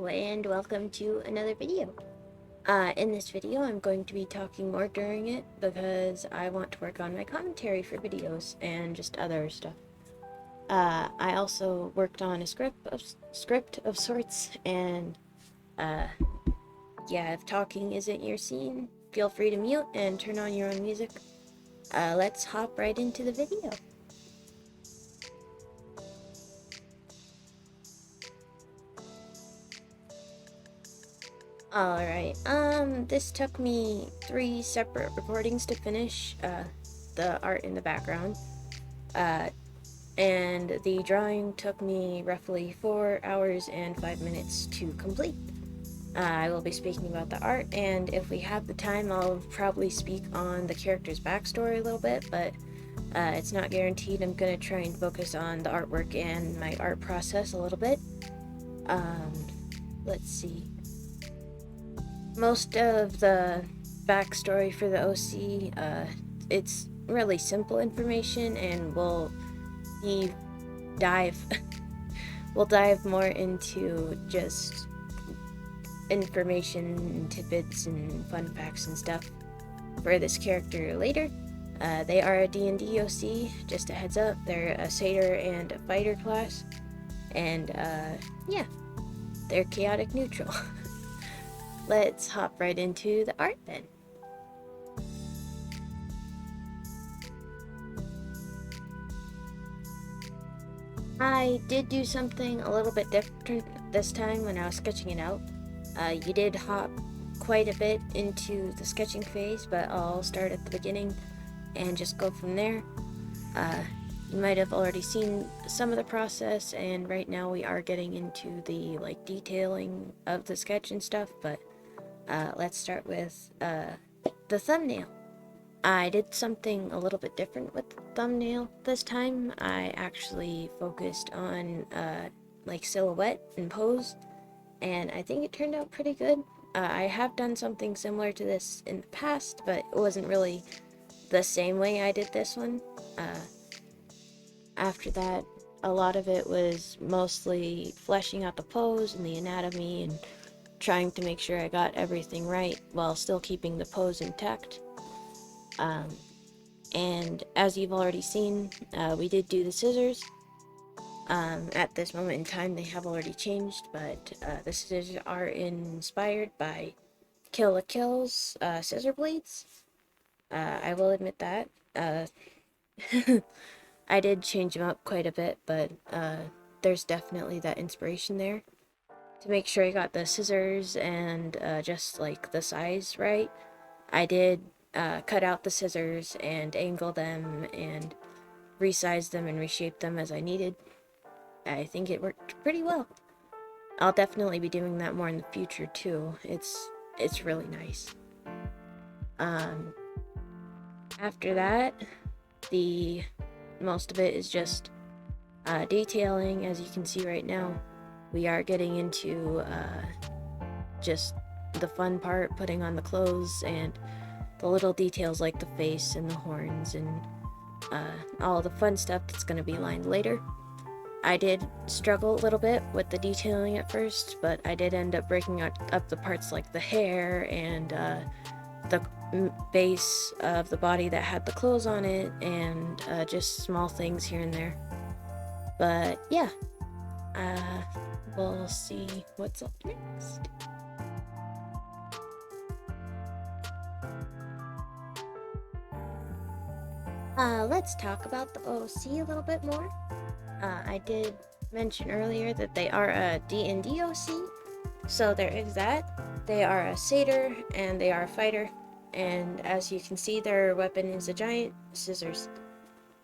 Hello and welcome to another video. In this video I'm going to be talking more during it because I want to work on my commentary for videos and just other stuff. I also worked on a script of sorts, and yeah, if talking isn't your scene, feel free to mute and turn on your own music. Let's hop right into the video. Alright, this took me 3 separate recordings to finish, the art in the background, and the drawing took me roughly 4 hours and 5 minutes to complete. I will be speaking about the art, and if we have the time, I'll probably speak on the character's backstory a little bit, but it's not guaranteed. I'm gonna try and focus on the artwork and my art process a little bit. Let's see. Most of the backstory for the OC, it's really simple information, and we'll dive more into just information, tidbits, and fun facts and stuff for this character later. They are a D&D OC, just a heads up. They're a satyr and a fighter class, and yeah, they're chaotic neutral. Let's hop right into the art then. I did do something a little bit different this time when I was sketching it out. You did hop quite a bit into the sketching phase, but I'll start at the beginning and just go from there. You might have already seen some of the process, and right now we are getting into the detailing of the sketch and stuff, but let's start with the thumbnail. I did something a little bit different with the thumbnail this time. I actually focused on silhouette and pose, and I think it turned out pretty good. I have done something similar to this in the past, but it wasn't really the same way I did this one. After that, a lot of it was mostly fleshing out the pose and the anatomy and trying to make sure I got everything right while still keeping the pose intact. And as you've already seen, we did do the scissors. At this moment in time, they have already changed, but the scissors are inspired by Kill la Kill's scissor blades. I will admit that. I did change them up quite a bit, but there's definitely that inspiration there. To make sure I got the scissors and just the size right, I did cut out the scissors and angle them and resize them and reshape them as I needed. I think it worked pretty well. I'll definitely be doing that more in the future too. It's really nice. After that, the most of it is just detailing. As you can see right now, we are getting into just the fun part, putting on the clothes and the little details like the face and the horns and all the fun stuff that's going to be lined later. I did struggle a little bit with the detailing at first, but I did end up breaking up the parts like the hair and the base of the body that had the clothes on it, and just small things here and there. But yeah, we'll see what's up next. Let's talk about the OC a little bit more. I did mention earlier that they are a D&D OC, so there is that. They are a satyr and they are a fighter, and as you can see, their weapon is a giant scissors.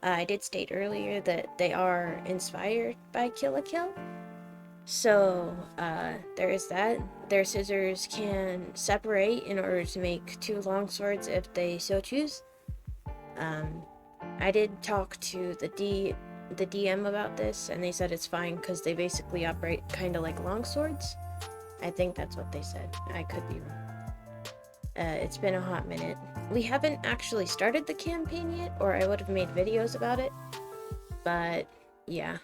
I did state earlier that they are inspired by Kill la Kill, so there is that. Their scissors can separate in order to make 2 long swords if they so choose. I did talk to the DM about this, and they said it's fine because they basically operate kind of like long swords. I think that's what they said. I could be wrong. It's been a hot minute. We haven't actually started the campaign yet, or I would have made videos about it. But yeah.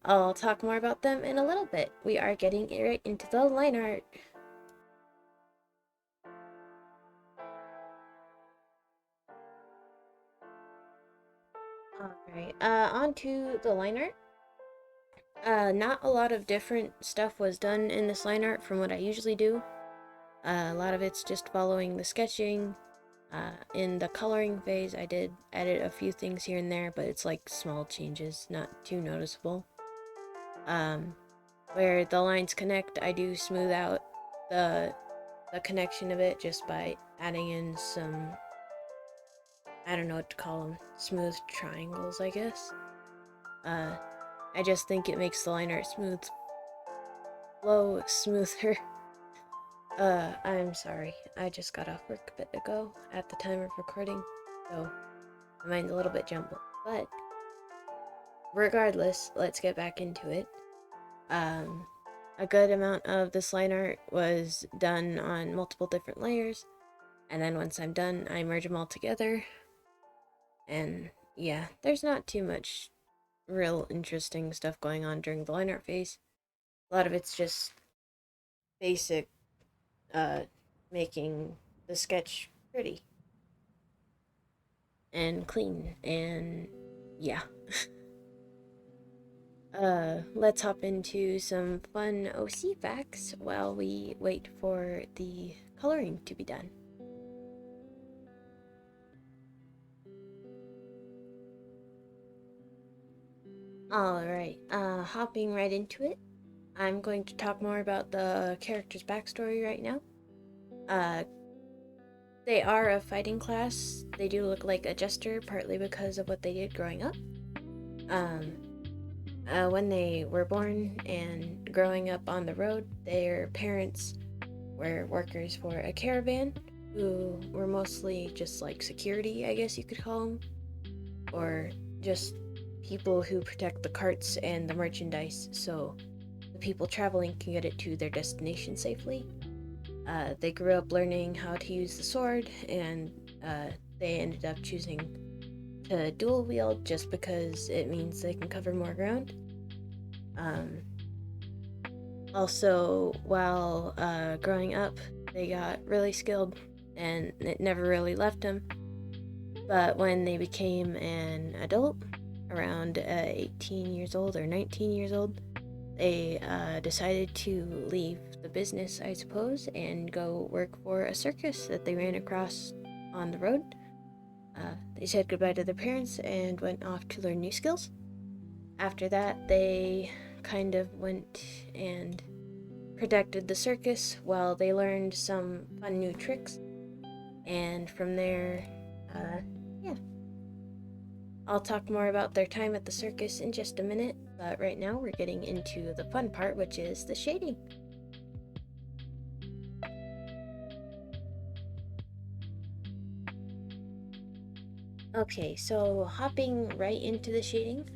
I'll talk more about them in a little bit. We are getting right into the line art. Alright, on to the line art. Not a lot of different stuff was done in this line art from what I usually do. A lot of it's just following the sketching. In the coloring phase, I did edit a few things here and there, but it's like small changes, not too noticeable. Where the lines connect, I do smooth out the connection of it just by adding in some, I don't know what to call them, smooth triangles, I guess. I just think it makes the line art smoother. I'm sorry, I just got off work a bit ago at the time of recording, so my mind's a little bit jumbled. But regardless, let's get back into it. A good amount of this line art was done on multiple different layers, and then once I'm done, I merge them all together. And yeah, there's not too much real interesting stuff going on during the line art phase. A lot of it's just basic, making the sketch pretty and clean, and yeah. Let's hop into some fun OC facts while we wait for the coloring to be done. Alright, hopping right into it, I'm going to talk more about the character's backstory right now. They are a fighting class. They do look like a jester, partly because of what they did growing up. When they were born and growing up on the road, their parents were workers for a caravan who were mostly just like security, I guess you could call them, or just people who protect the carts and the merchandise so the people traveling can get it to their destination safely. They grew up learning how to use the sword, and they ended up choosing to dual wield just because it means they can cover more ground. Also, while growing up, they got really skilled, and it never really left them. But when they became an adult, around 18 years old or 19 years old, they decided to leave the business, I suppose, and go work for a circus that they ran across on the road. They said goodbye to their parents and went off to learn new skills. After that, they kind of went and protected the circus while they learned some fun new tricks. And from there, yeah. I'll talk more about their time at the circus in just a minute, but right now we're getting into the fun part, which is the shading. Okay, so hopping right into the shading.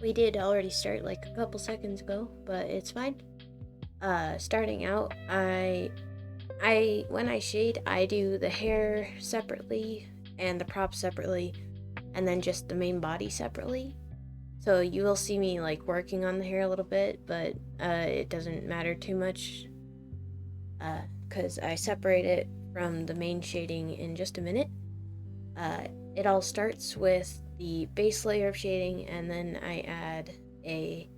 We did already start like a couple seconds ago, but it's fine. Starting out, when I shade, I do the hair separately and the props separately, and then just the main body separately. So you will see me like working on the hair a little bit, but it doesn't matter too much because I separate it from the main shading in just a minute. It all starts with the base layer of shading, and then I add a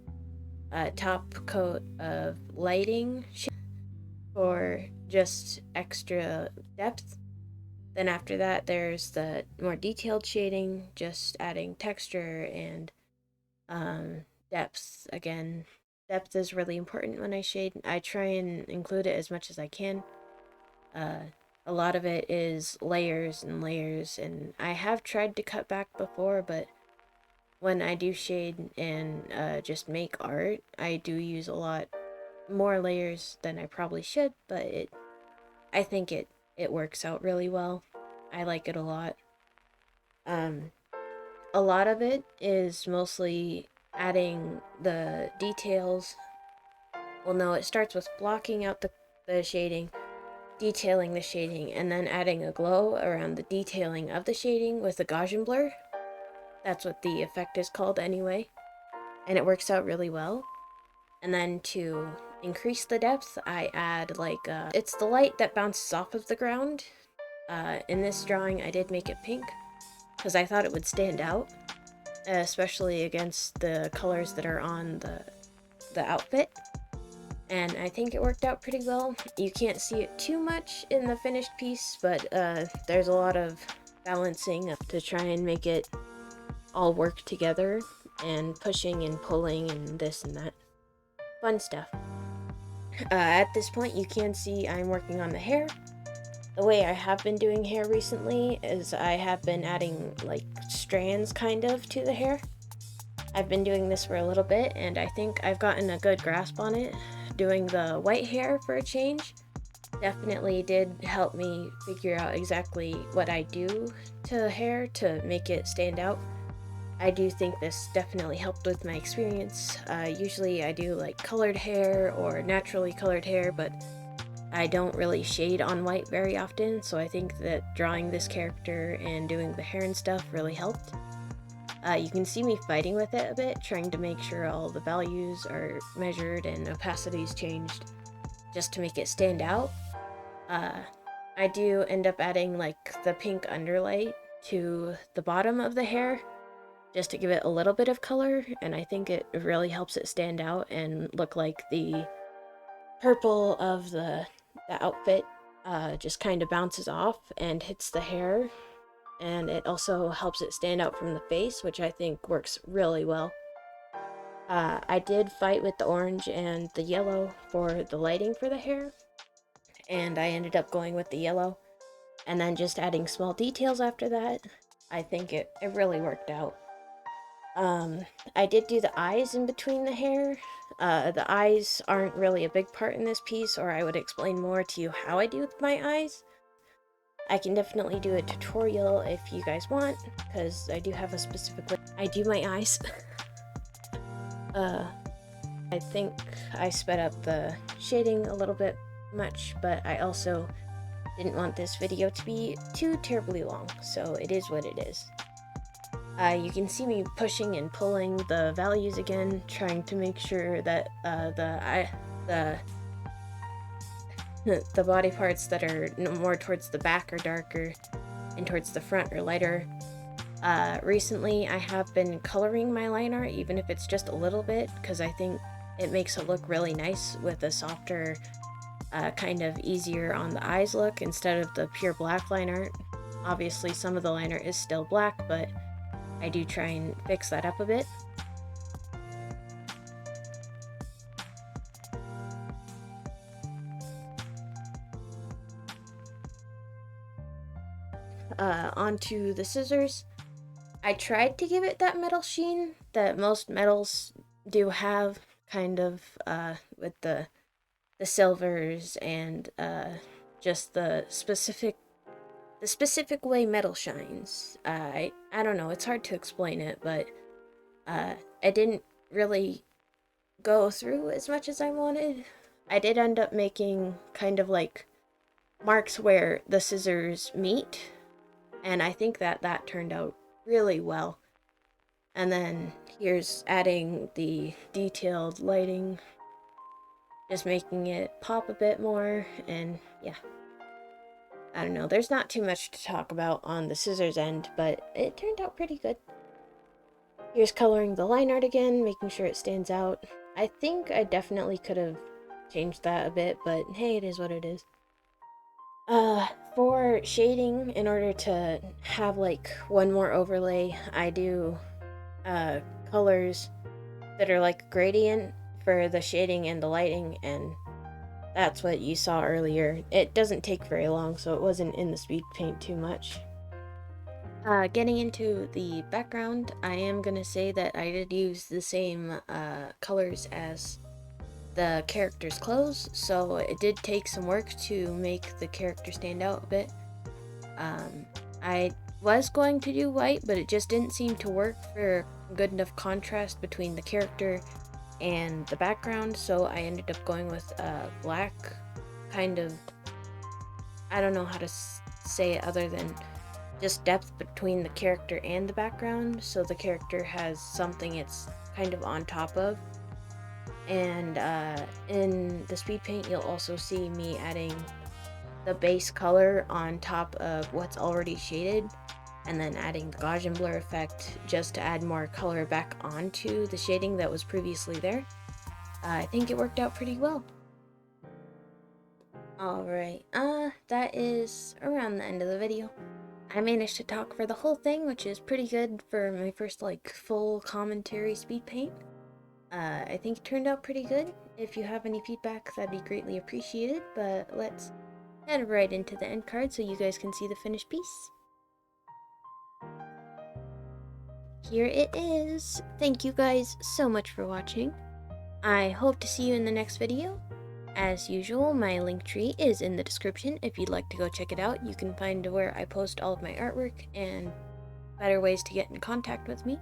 top coat of lighting for just extra depth. Then after that, there's the more detailed shading, just adding texture and depth. Again, depth is really important when I shade. I try and include it as much as I can. A lot of it is layers and layers, and I have tried to cut back before, but when I do shade and just make art, I do use a lot more layers than I probably should, but I think it works out really well. I like it a lot. A lot of it is mostly adding the details. Well, no, it starts with blocking out the shading, detailing the shading, and then adding a glow around the detailing of the shading with a Gaussian blur. That's what the effect is called anyway. and it works out really well. And then to increase the depth, I add like, it's the light that bounces off of the ground. In this drawing, I did make it pink because I thought it would stand out, especially against the colors that are on the outfit. And I think it worked out pretty well. You can't see it too much in the finished piece, but there's a lot of balancing to try and make it all work together, and pushing and pulling and this and that. Fun stuff. At this point, you can see I'm working on the hair. The way I have been doing hair recently is I have been adding like strands kind of to the hair. I've been doing this for a little bit, and I think I've gotten a good grasp on it. Doing the white hair for a change definitely did help me figure out exactly what I do to hair to make it stand out. I do think this definitely helped with my experience. Usually I do like colored hair or naturally colored hair, but I don't really shade on white very often, so I think that drawing this character and doing the hair and stuff really helped. You can see me fighting with it a bit, trying to make sure all the values are measured and opacities changed, just to make it stand out. I do end up adding like the pink underlight to the bottom of the hair, just to give it a little bit of color, and I think it really helps it stand out and look like the purple of the outfit just kind of bounces off and hits the hair. And it also helps it stand out from the face, which I think works really well. I did fight with the orange and the yellow for the lighting for the hair, and I ended up going with the yellow, and then just adding small details after that. I think it really worked out. I did do the eyes in between the hair. The eyes aren't really a big part in this piece, or I would explain more to you how I do my eyes. I can definitely do a tutorial if you guys want, because I do have a specific way I do my eyes. I think I sped up the shading a little bit much, but I also didn't want this video to be too terribly long, so it is what it is. You can see me pushing and pulling the values again, trying to make sure that the body parts that are more towards the back are darker and towards the front are lighter. Recently I have been coloring my line art, even if it's just a little bit, because I think it makes it look really nice with a softer, kind of easier on the eyes look instead of the pure black line art. Obviously some of the line art is still black, but I do try and fix that up a bit. Onto the scissors. I tried to give it that metal sheen that most metals do have, kind of, with the silvers and just the specific way metal shines. I don't know, it's hard to explain it, but it didn't really go through as much as I wanted. I did end up making kind of like marks where the scissors meet, and I think that turned out really well. And then here's adding the detailed lighting, just making it pop a bit more, and yeah. I don't know, there's not too much to talk about on the scissors end, but it turned out pretty good. Here's coloring the line art again, making sure it stands out. I think I definitely could have changed that a bit, but hey, it is what it is. For shading, in order to have like one more overlay, I do colors that are like gradient for the shading and the lighting, and that's what you saw earlier. It doesn't take very long, so it wasn't in the speed paint too much. Getting into the background, I am gonna say that I did use the same colors as the character's clothes, so it did take some work to make the character stand out a bit. I was going to do white, but it just didn't seem to work for good enough contrast between the character and the background, so I ended up going with black, kind of, I don't know how to say it other than just depth between the character and the background, so the character has something it's kind of on top of. And in the speed paint, you'll also see me adding the base color on top of what's already shaded, and then adding the Gaussian blur effect just to add more color back onto the shading that was previously there. I think it worked out pretty well. Alright, that is around the end of the video. I managed to talk for the whole thing, which is pretty good for my first, like, full commentary speed paint. I think it turned out pretty good. If you have any feedback, that'd be greatly appreciated, but let's head right into the end card so you guys can see the finished piece. Here it is! Thank you guys so much for watching. I hope to see you in the next video. As usual, my link tree is in the description if you'd like to go check it out. You can find where I post all of my artwork and better ways to get in contact with me.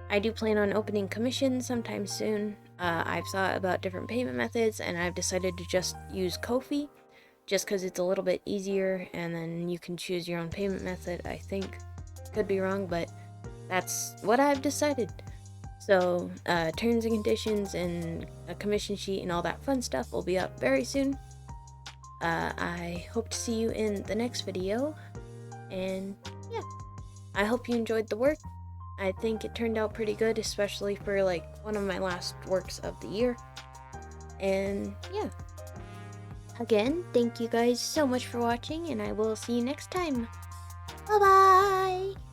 I do plan on opening commissions sometime soon. I've thought about different payment methods, and I've decided to just use Ko-fi, just because it's a little bit easier, and then you can choose your own payment method, I think. Could be wrong, but that's what I've decided. So, terms and conditions and a commission sheet and all that fun stuff will be up very soon. I hope to see you in the next video, and yeah, I hope you enjoyed the work. I think it turned out pretty good, especially for like one of my last works of the year. And yeah, again, thank you guys so much for watching, and I will see you next time. Bye bye!